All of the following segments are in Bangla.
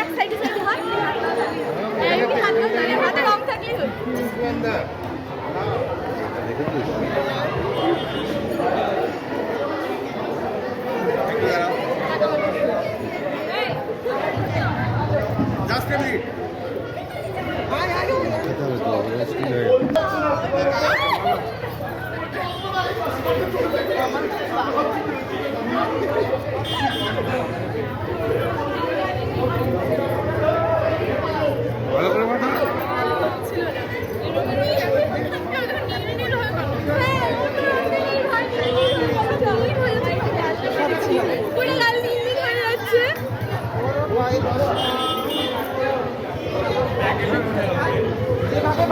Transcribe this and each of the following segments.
এক সাইডে সাইডে হাত হাতে রং থাকলেই হলো। Just a minute.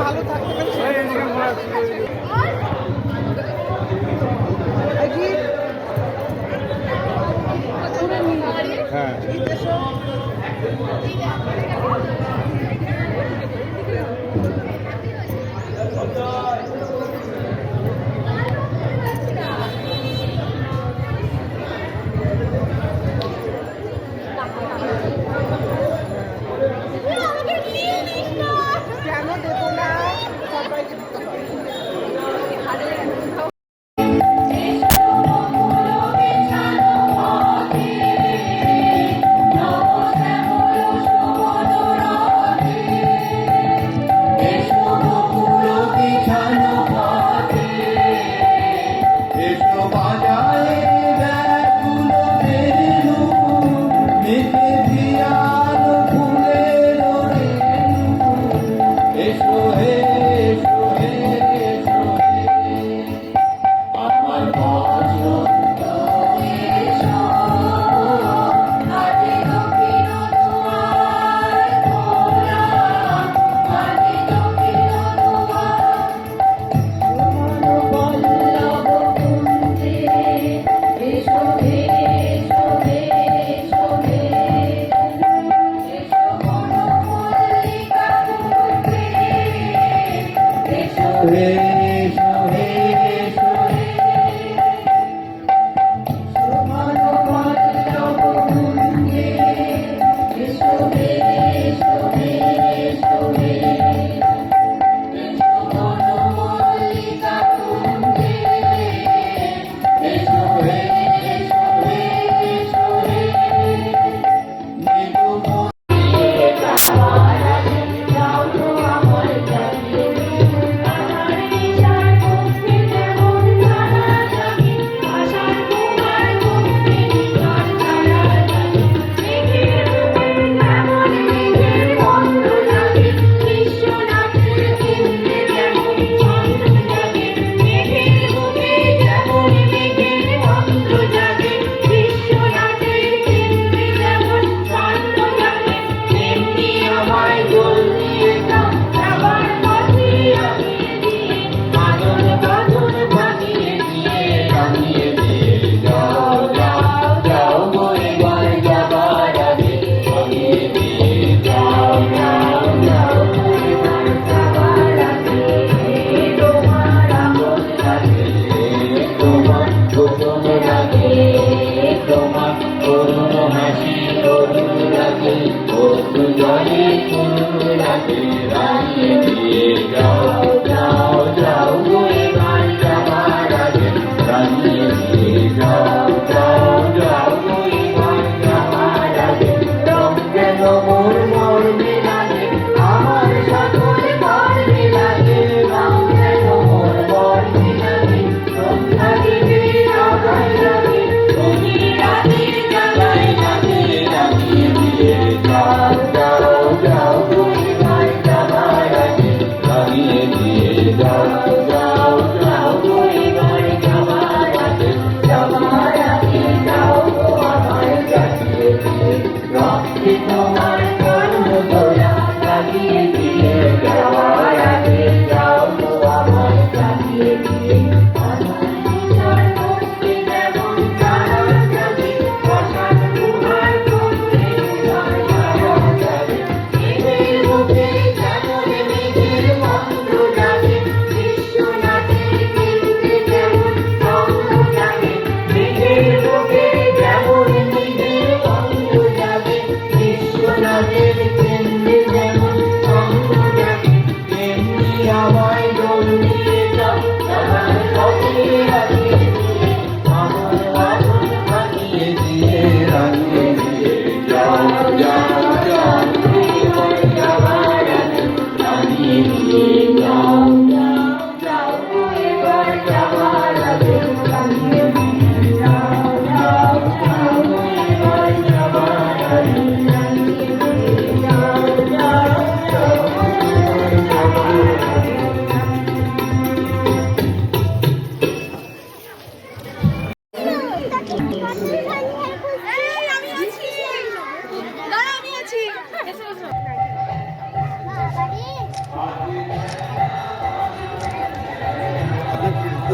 ভালো থাকতে হ্যাঁ কেন দেবো না সবাইকে দিতে হবে।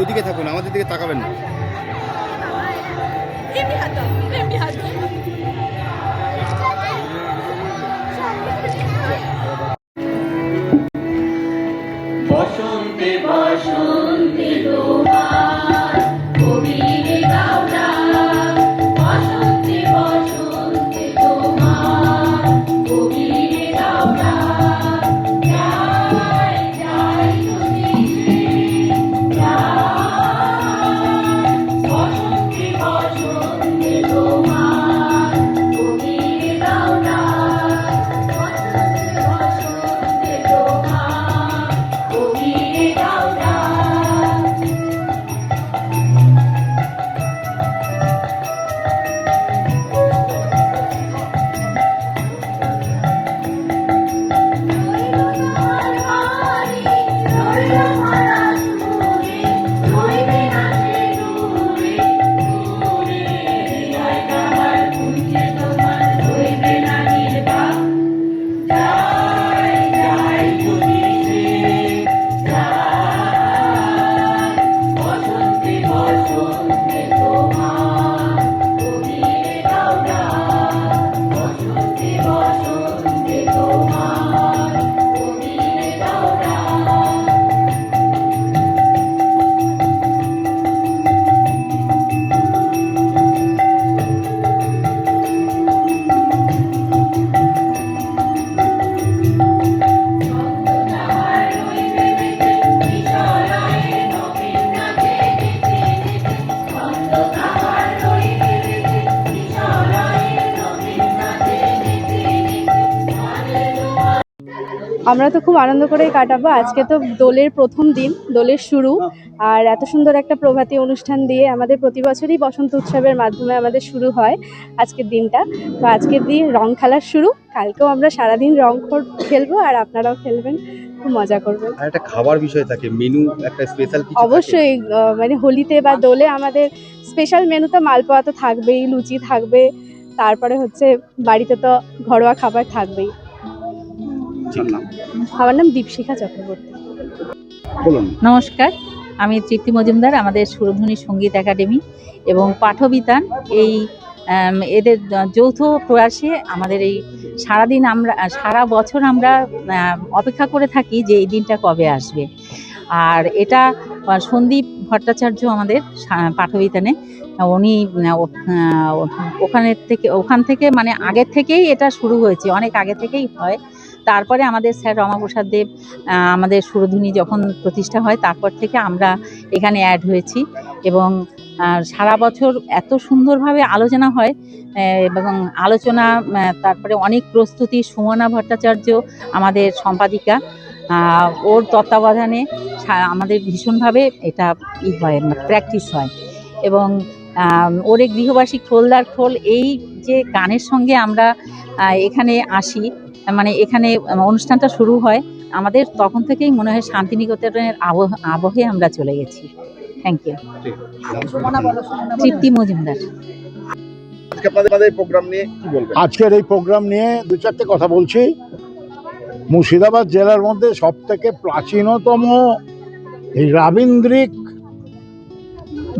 ওইদিকে থাকুন, আমাদের দিকে তাকাবেন না। এমনি হাত দাও, এমনি হাত দাও। বসন্তে বসন্তে তোমার কবিরে গাওয়া, বসন্তে বসন্তে তোমার কবিরে গাওয়া, যাই যাই নদীতে যাই, বসন্তে বসন্তে তোমার কবিরে গাওয়া, বসন্তে বসন্তে তোমার কবিরে গাওয়া। আমরা তো খুব আনন্দ করেই কাটাবো। আজকে তো দোলের প্রথম দিন, দোলের শুরু, আর এত সুন্দর একটা প্রভাতী অনুষ্ঠান দিয়ে আমাদের প্রতি বছরই বসন্ত উৎসবের মাধ্যমে আমাদের শুরু হয় আজকের দিনটা। তো আজকের দিন রং খেলার শুরু, কালকেও আমরা সারাদিন রং খেলবো আর আপনারাও খেলবেন, খুব মজা করবেন। আর একটা খাবার বিষয় থাকে, মেনু একটা স্পেশাল কিছু অবশ্যই মানে হোলিতে বা দোলে আমাদের স্পেশাল মেনু তো মালপোয়া তো থাকবেই, লুচি থাকবে, তারপরে হচ্ছে বাড়িতে তো ঘরোয়া খাবার থাকবেই। থাকে। আমার নাম দীপশিখা চক্রবর্তী। বলুন। নমস্কার, আমি তৃপ্তি মজুমদার, আমাদের সুরধ্বনি সঙ্গীত একাডেমি এবং পাঠবিতান এই এদের যৌথ প্রয়াসে আমাদের এই সারাদিন সারা বছর আমরা অপেক্ষা করে থাকি যে এই দিনটা কবে আসবে। আর এটা সন্দীপ ভট্টাচার্য আমাদের পাঠবিতানে, উনি ওখান থেকে মানে আগের থেকেই এটা শুরু হয়েছে, অনেক আগে থেকেই হয়। তারপরে আমাদের স্যার রমাপ্রসাদ দেব আমাদের সুরধ্বনি যখন প্রতিষ্ঠা হয় তারপর থেকে আমরা এখানে অ্যাড হয়েছি এবং সারা বছর এত সুন্দরভাবে আলোচনা হয় এবং আলোচনা তারপরে অনেক প্রস্তুতি। সুমনা ভট্টাচার্য আমাদের সম্পাদিকা, ওর তত্ত্বাবধানে আমাদের ভীষণভাবে এটা হয়, প্র্যাকটিস হয় এবং ওরে গৃহবাসী খোলদার খোল, এই যে গানের সঙ্গে আমরা এখানে আসি, মানে এখানে অনুষ্ঠানটা শুরু হয়, আমাদের তখন থেকেই মনে হয় শান্তিনিকেতনের আবহে আমরা চলে গেছি। Thank you. তৃপ্তি মজুমদার। আজকের এই প্রোগ্রাম নিয়ে দু চারটে কথা বলছি। মুর্শিদাবাদ জেলার মধ্যে সব থেকে প্রাচীনতম এই রাবীন্দ্রিক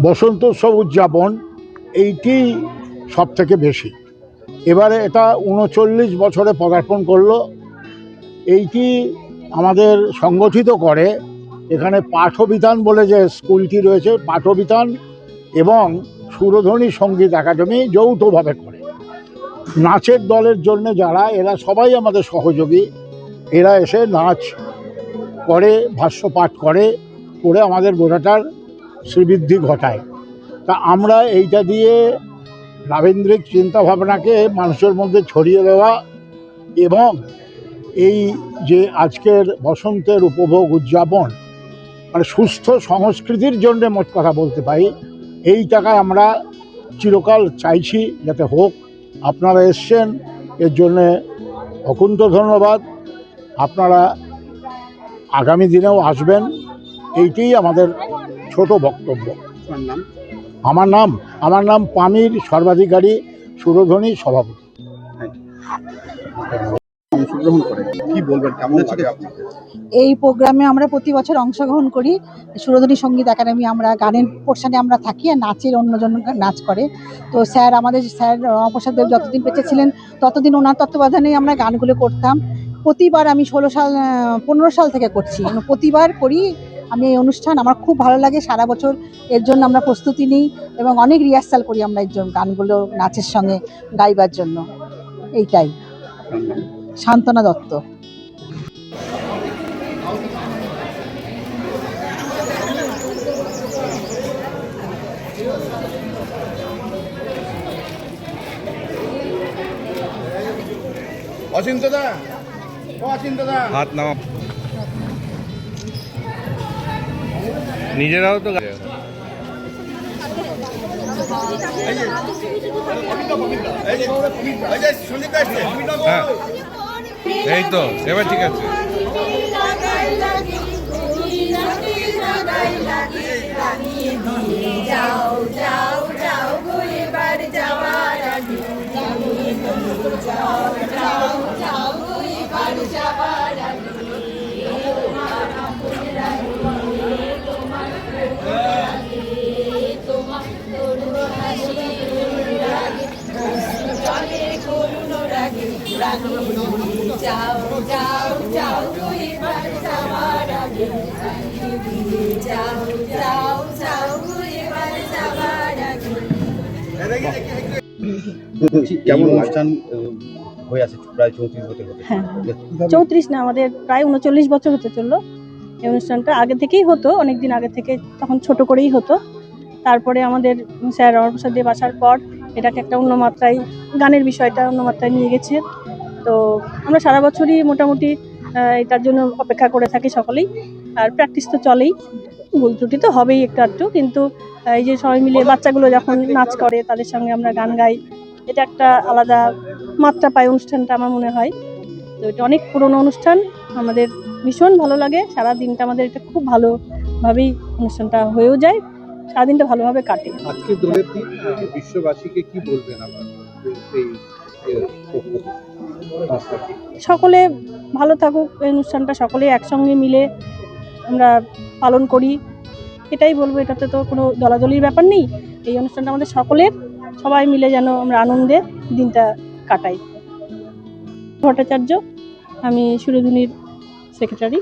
বসন্ত উৎসব উদযাপন এইটি সব থেকে বেশি। এবারে এটা ৩৯ বছরে পদার্পণ করলো। এইটি আমাদের সংগঠিত করে এখানে পাঠবিতান বলে যে স্কুলটি রয়েছে, পাঠবিতান এবং সুরধ্বনি সঙ্গীত একাডেমি যৌথভাবে করে। নাচের দলের জন্য যারা, এরা সবাই আমাদের সহযোগী, এরা এসে নাচ করে, ভাষ্যপাঠ করে আমাদের গোটাটার শ্রীবৃদ্ধি ঘটায়। তা আমরা এইটা দিয়ে রাবীন্দ্রিক চিন্তাভাবনাকে মানুষের মধ্যে ছড়িয়ে দেওয়া এবং এই যে আজকের বসন্তের উপভোগ উদযাপন, মানে সুস্থ সংস্কৃতির জন্য মোট কথা বলতে পারি, এই টাকায় আমরা চিরকাল চাইছি যাতে হোক। আপনারা এসছেন, এর জন্যে অকুণ্ঠ ধন্যবাদ। আপনারা আগামী দিনেও আসবেন, এইটাই আমাদের ছোট বক্তব্য। আমার নাম পামির সর্বাধিকারী, সুরধ্বনি সভাপতি। অংশগ্রহণ করে, কি বলবেন, কেমন লাগে আপনাকে? এই প্রোগ্রামে আমরা প্রতি বছর অংশগ্রহণ করি। সুরধনী সঙ্গীত একাডেমি, আমরা গানের পোর্শনে আমরা থাকি আর নাচের অন্যজন নাচ করে। তো আমাদের স্যার রমাপ্রসাদ দেব যতদিন বেঁচে ছিলেন ততদিন ওনার তত্ত্বাবধানেই আমরা গানগুলো করতাম। প্রতিবার আমি 15 সাল থেকে করছি, প্রতিবার করি আমি এই অনুষ্ঠান। আমার খুব ভালো লাগে, সারা বছর এর জন্য আমরা প্রস্তুতি নিই এবং অনেক রিহার্সাল করি আমরা এর জন্য, গানগুলো নাচের সঙ্গে গাইবার জন্য। এইটাই। শান্তনা দত্ত। হাত নামা। নিজেরাও তো হ্যাঁ, এই তো এবার ঠিক আছে। কেমন অনুষ্ঠান হয়ে আছে প্রায় 34 বছর হতে? হ্যাঁ, কিভাবে- 34 না, আমাদের প্রায় 39 বছর হতে চললো। এই অনুষ্ঠানটা আগে থেকেই হতো, অনেকদিন আগে থেকে, তখন ছোট করেই হতো। তারপরে আমাদের স্যার রমাপ্রসাদ দেব আসার পর এটাকে একটা অন্য মাত্রায়, গানের বিষয়টা অন্য মাত্রায় নিয়ে গেছে। তো আমরা সারা বছরই মোটামুটি এটার জন্য অপেক্ষা করে থাকি সকলেই। আর প্র্যাকটিস তো চলেই, ভুল ত্রুটি তো হবেই একটু আধটু, কিন্তু এই যে সবাই মিলে বাচ্চাগুলো যখন নাচ করে তাদের সঙ্গে আমরা গান গাই, এটা একটা আলাদা মাত্রা পায় অনুষ্ঠানটা আমার মনে হয়। তো এটা অনেক পুরনো অনুষ্ঠান, আমাদের ভীষণ ভালো লাগে। সারা দিনটা আমাদের এটা খুব ভালোভাবেই অনুষ্ঠানটা হয়েও যায়, সারাদিনটা ভালোভাবে কাটে। আজকে দোলের দিন বিশ্ববাসীকে কি বলবেন আপনার সকলে ভালো থাকুক, এই অনুষ্ঠানটা সকলে একসঙ্গে মিলে আমরা পালন করি, এটাই বলবো। এটাতে তো কোনো দলাদলির ব্যাপার নেই, এই অনুষ্ঠানটা আমাদের সকলের, সবাই মিলে যেন আমরা আনন্দে দিনটা কাটাই। ভট্টাচার্য, আমি সুরধুনীর সেক্রেটারি।